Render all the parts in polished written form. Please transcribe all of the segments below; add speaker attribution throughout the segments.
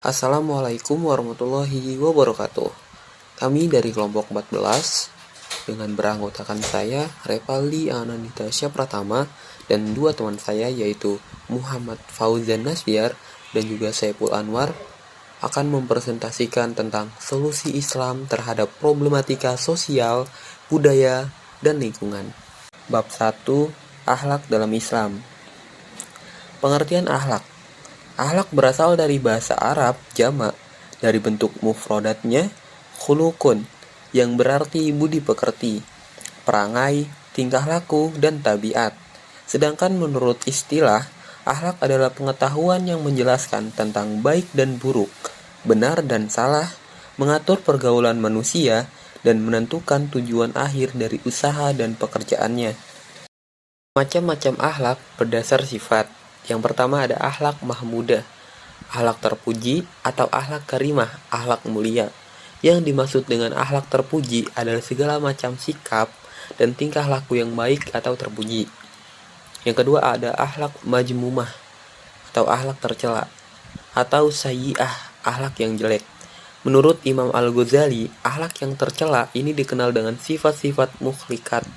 Speaker 1: Assalamualaikum warahmatullahi wabarakatuh. Kami dari kelompok 14 dengan beranggotakan saya, Revaldi Anandita Syapratama, dan dua teman saya yaitu Muhammad Fauzan Nasbiar dan juga Saiful Anwar akan mempresentasikan tentang solusi Islam terhadap problematika sosial, budaya, dan lingkungan. Bab 1. Akhlak dalam Islam. Pengertian akhlak. Akhlak berasal dari bahasa Arab jamak dari bentuk mufradatnya khuluqun yang berarti budi pekerti, perangai, tingkah laku, dan tabiat. Sedangkan menurut istilah, akhlak adalah pengetahuan yang menjelaskan tentang baik dan buruk, benar dan salah, mengatur pergaulan manusia, dan menentukan tujuan akhir dari usaha dan pekerjaannya. Macam-macam akhlak berdasar sifat. Yang pertama ada akhlak mahmudah, akhlak terpuji atau akhlak karimah, akhlak mulia. Yang dimaksud dengan akhlak terpuji adalah segala macam sikap dan tingkah laku yang baik atau terpuji. Yang kedua ada akhlak majmumah atau akhlak tercela, atau sayyi'ah, akhlak yang jelek. Menurut Imam Al-Ghazali, akhlak yang tercela ini dikenal dengan sifat-sifat mukhlikat,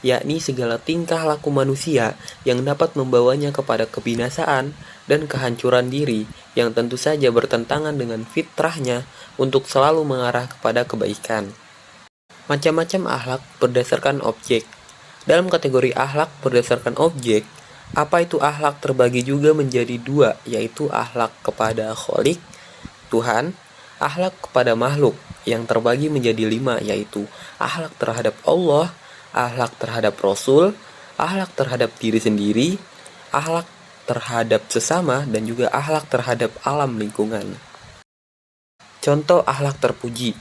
Speaker 1: yakni segala tingkah laku manusia yang dapat membawanya kepada kebinasaan dan kehancuran diri yang tentu saja bertentangan dengan fitrahnya untuk selalu mengarah kepada kebaikan. Macam-macam akhlak berdasarkan objek. Dalam kategori akhlak berdasarkan objek, apa itu akhlak terbagi juga menjadi dua, yaitu akhlak kepada Khalik, Tuhan, akhlak kepada makhluk yang terbagi menjadi 5, yaitu akhlak terhadap Allah, akhlak terhadap Rasul, akhlak terhadap diri sendiri, akhlak terhadap sesama, dan juga akhlak terhadap alam lingkungan. Contoh akhlak terpuji.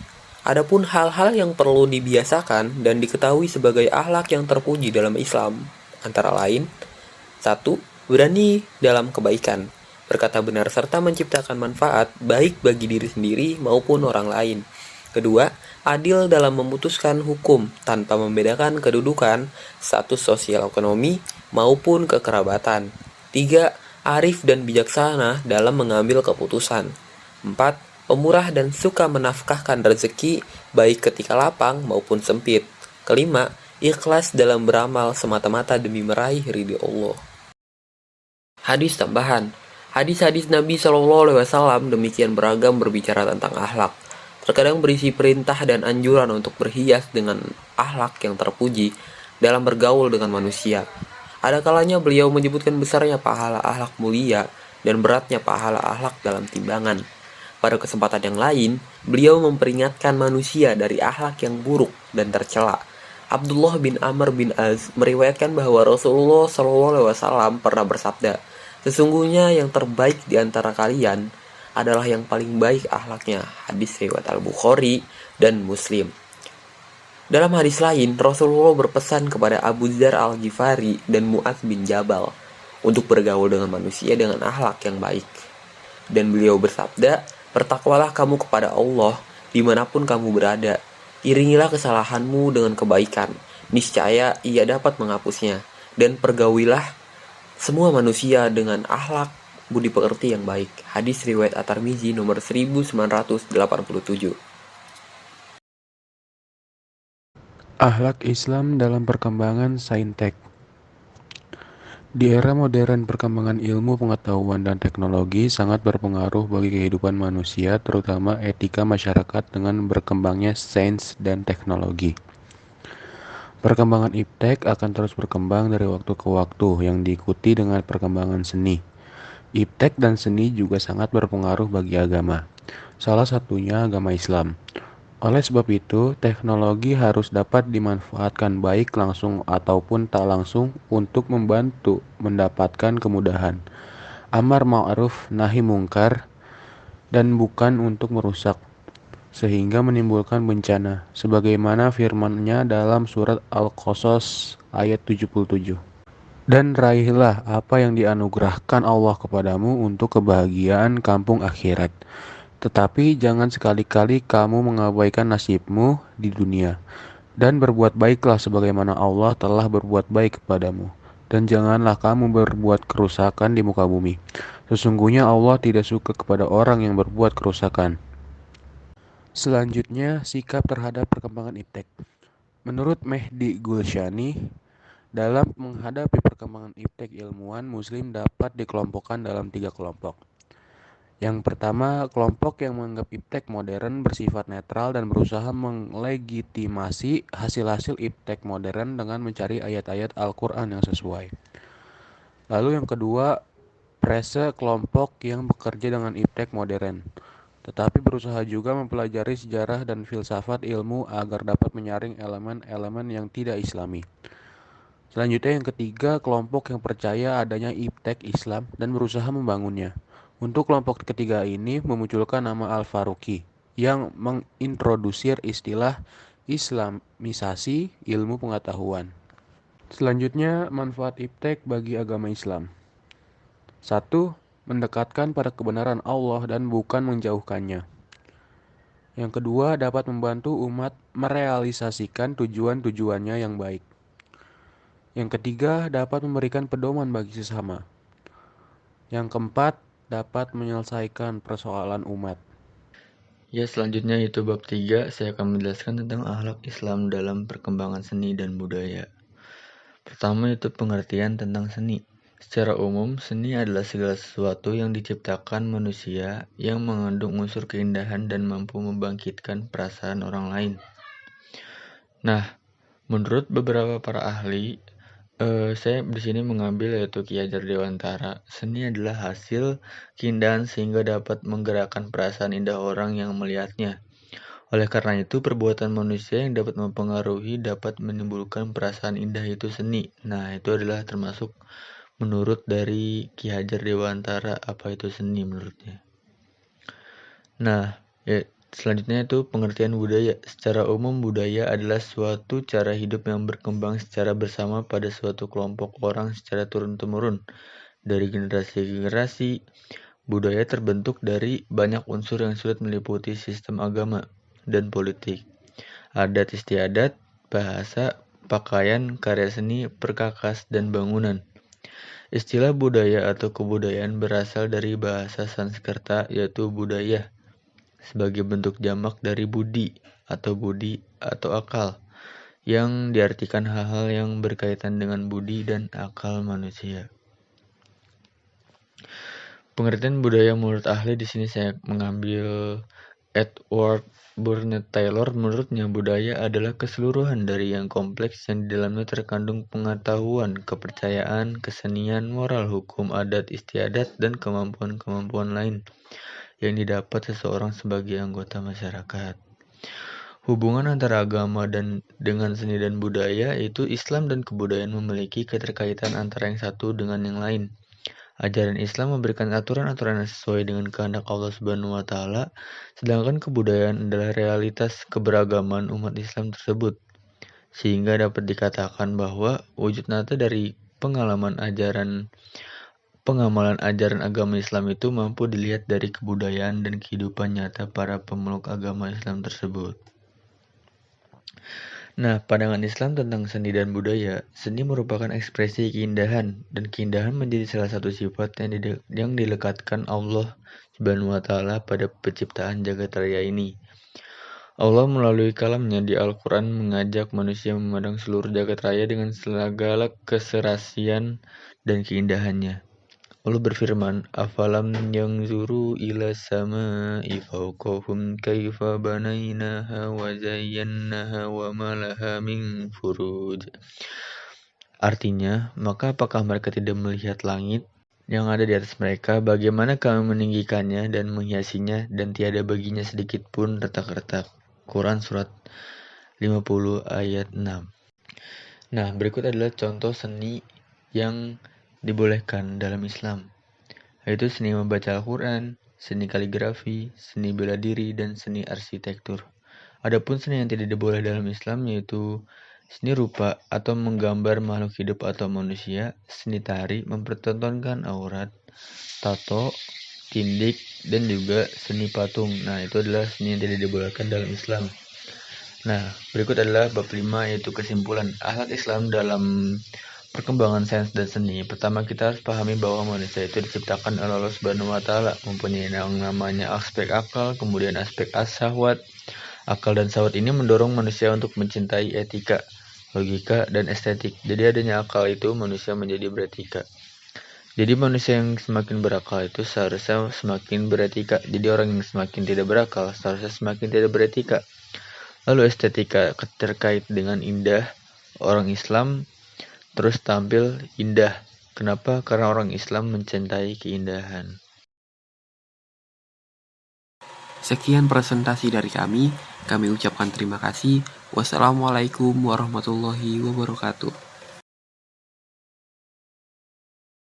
Speaker 1: Adapun hal-hal yang perlu dibiasakan dan diketahui sebagai akhlak yang terpuji dalam Islam, antara lain: 1. Berani dalam kebaikan, berkata benar serta menciptakan manfaat baik bagi diri sendiri maupun orang lain. Kedua, adil dalam memutuskan hukum tanpa membedakan kedudukan, status sosial ekonomi, maupun kekerabatan. 3. Arif dan bijaksana dalam mengambil keputusan. 4. Pemurah dan suka menafkahkan rezeki baik ketika lapang maupun sempit. Kelima, ikhlas dalam beramal semata-mata demi meraih ridha Allah. Hadis tambahan. Hadis-hadis Nabi SAW demikian beragam berbicara tentang akhlak. Terkadang berisi perintah dan anjuran untuk berhias dengan akhlak yang terpuji dalam bergaul dengan manusia. Ada kalanya beliau menyebutkan besarnya pahala akhlak mulia dan beratnya pahala akhlak dalam timbangan. Pada kesempatan yang lain, beliau memperingatkan manusia dari akhlak yang buruk dan tercela. Abdullah bin Amr bin Az meriwayatkan bahwa Rasulullah SAW pernah bersabda, "Sesungguhnya yang terbaik di antara kalian adalah yang paling baik akhlaknya." Hadis riwayat Al-Bukhari dan Muslim. Dalam hadis lain, Rasulullah berpesan kepada Abu Dzar Al-Ghifari dan Mu'adz bin Jabal untuk bergaul dengan manusia dengan akhlak yang baik. Dan beliau bersabda, "Bertakwalah kamu kepada Allah dimanapun kamu berada. Iringilah kesalahanmu dengan kebaikan. Niscaya ia dapat menghapusnya. Dan pergaulilah semua manusia dengan akhlak budi pekerti yang baik." Hadis riwayat At-Tirmizi nomor 1987.
Speaker 2: Akhlak Islam dalam perkembangan saintek. Di era modern, perkembangan ilmu pengetahuan dan teknologi sangat berpengaruh bagi kehidupan manusia, terutama etika masyarakat dengan berkembangnya sains dan teknologi. Perkembangan iptek akan terus berkembang dari waktu ke waktu yang diikuti dengan perkembangan seni. Iptek dan seni juga sangat berpengaruh bagi agama, salah satunya agama Islam. Oleh sebab itu, teknologi harus dapat dimanfaatkan baik langsung ataupun tak langsung untuk membantu mendapatkan kemudahan, amar ma'ruf nahi mungkar, dan bukan untuk merusak, sehingga menimbulkan bencana, sebagaimana firman-Nya dalam surat Al-Qasas ayat 77. Dan raihlah apa yang dianugerahkan Allah kepadamu untuk kebahagiaan kampung akhirat. Tetapi jangan sekali-kali kamu mengabaikan nasibmu di dunia, dan berbuat baiklah sebagaimana Allah telah berbuat baik kepadamu. dan janganlah kamu berbuat kerusakan di muka bumi. Sesungguhnya Allah tidak suka kepada orang yang berbuat kerusakan. Selanjutnya, sikap terhadap perkembangan iptek. Menurut Mehdi Gulshani, dalam menghadapi perkembangan iptek ilmuwan Muslim dapat dikelompokkan dalam 3 kelompok. Yang pertama, kelompok yang menganggap iptek modern bersifat netral dan berusaha melegitimasi hasil-hasil iptek modern dengan mencari ayat-ayat Al-Quran yang sesuai. Lalu yang kedua, prese kelompok yang bekerja dengan iptek modern, tetapi berusaha juga mempelajari sejarah dan filsafat ilmu agar dapat menyaring elemen-elemen yang tidak islami. Selanjutnya yang ketiga, kelompok yang percaya adanya iptek Islam dan berusaha membangunnya. Untuk kelompok ketiga ini memunculkan nama Al-Faruqi yang mengintrodusir istilah Islamisasi ilmu pengetahuan. Selanjutnya, manfaat iptek bagi agama Islam. 1. Mendekatkan pada kebenaran Allah dan bukan menjauhkannya. Yang kedua, dapat membantu umat merealisasikan tujuan-tujuannya yang baik. Yang ketiga, dapat memberikan pedoman bagi sesama. Yang keempat, dapat menyelesaikan persoalan umat.
Speaker 3: Ya, selanjutnya itu bab 3, saya akan menjelaskan tentang akhlak Islam dalam perkembangan seni dan budaya. Pertama itu pengertian tentang seni. Secara umum, seni adalah segala sesuatu yang diciptakan manusia yang mengandung unsur keindahan dan mampu membangkitkan perasaan orang lain. Nah, menurut beberapa para ahli, saya di sini mengambil yaitu Ki Hajar Dewantara. Seni adalah hasil keindahan sehingga dapat menggerakkan perasaan indah orang yang melihatnya. Oleh karena itu, perbuatan manusia yang dapat mempengaruhi dapat menimbulkan perasaan indah itu seni. Nah, itu adalah termasuk menurut dari Ki Hajar Dewantara apa itu seni menurutnya. Nah, selanjutnya itu pengertian budaya. Secara umum, budaya adalah suatu cara hidup yang berkembang secara bersama pada suatu kelompok orang secara turun-temurun. Dari generasi ke generasi, budaya terbentuk dari banyak unsur yang sulit meliputi sistem agama dan politik, adat istiadat, bahasa, pakaian, karya seni, perkakas, dan bangunan. Istilah budaya atau kebudayaan berasal dari bahasa Sanskerta yaitu budaya, sebagai bentuk jamak dari budi atau akal, yang diartikan hal-hal yang berkaitan dengan budi dan akal manusia. Pengertian budaya menurut ahli di sini saya mengambil Edward Burnett Taylor. Menurutnya budaya adalah keseluruhan dari yang kompleks yang di dalamnya terkandung pengetahuan, kepercayaan, kesenian, moral, hukum, adat istiadat, dan kemampuan-kemampuan lain yang didapat seseorang sebagai anggota masyarakat. Hubungan antara agama dan dengan seni dan budaya itu Islam dan kebudayaan memiliki keterkaitan antara yang satu dengan yang lain. Ajaran Islam memberikan aturan-aturan yang sesuai dengan kehendak Allah Subhanahu wa taala, sedangkan kebudayaan adalah realitas keberagaman umat Islam tersebut. Sehingga dapat dikatakan bahwa wujud nyata dari pengamalan ajaran agama Islam itu mampu dilihat dari kebudayaan dan kehidupan nyata para pemeluk agama Islam tersebut. Nah, pandangan Islam tentang seni dan budaya. Seni merupakan ekspresi keindahan, dan keindahan menjadi salah satu sifat yang dilekatkan Allah Subhanahu wa taala pada penciptaan jagat raya ini. Allah melalui kalamnya di Al-Quran mengajak manusia memandang seluruh jagat raya dengan segala keserasian dan keindahannya. Allah berfirman, "Afalam yanzuru ila sama'i fawqahum kaifa banainaha wa zayyannaha wa ma laha min furuj." Artinya, maka apakah mereka tidak melihat langit yang ada di atas mereka, bagaimana kami meninggikannya dan menghiasinya, dan tiada baginya sedikit pun retak-retak. Quran Surat 50 ayat 6. Nah, berikut adalah contoh seni yang dibolehkan dalam Islam, yaitu seni membaca Al-Quran, seni kaligrafi, seni bela diri, dan seni arsitektur. Adapun seni yang tidak diboleh dalam Islam yaitu seni rupa atau menggambar makhluk hidup atau manusia, seni tari, mempertontonkan aurat, tato, tindik, dan juga seni patung. Nah, itu adalah seni yang tidak dibolehkan dalam Islam. Nah, berikut adalah bab 5 yaitu kesimpulan. Akhlak Islam dalam Perkembangan sains dan seni. Pertama, kita harus pahami bahwa manusia itu diciptakan oleh Allah Subhanahu wa Ta'ala, mempunyai yang namanya aspek akal, kemudian aspek syahwat. Akal dan syahwat ini mendorong manusia untuk mencintai etika, logika, dan estetik. Jadi adanya akal itu manusia menjadi beretika. Jadi manusia yang semakin berakal itu seharusnya semakin beretika. Jadi orang yang semakin tidak berakal seharusnya semakin tidak beretika. Lalu estetika terkait dengan indah. Orang Islam terus tampil indah. Kenapa? Karena orang Islam mencintai keindahan.
Speaker 1: Sekian presentasi dari kami. Kami ucapkan terima kasih. Wassalamualaikum warahmatullahi wabarakatuh.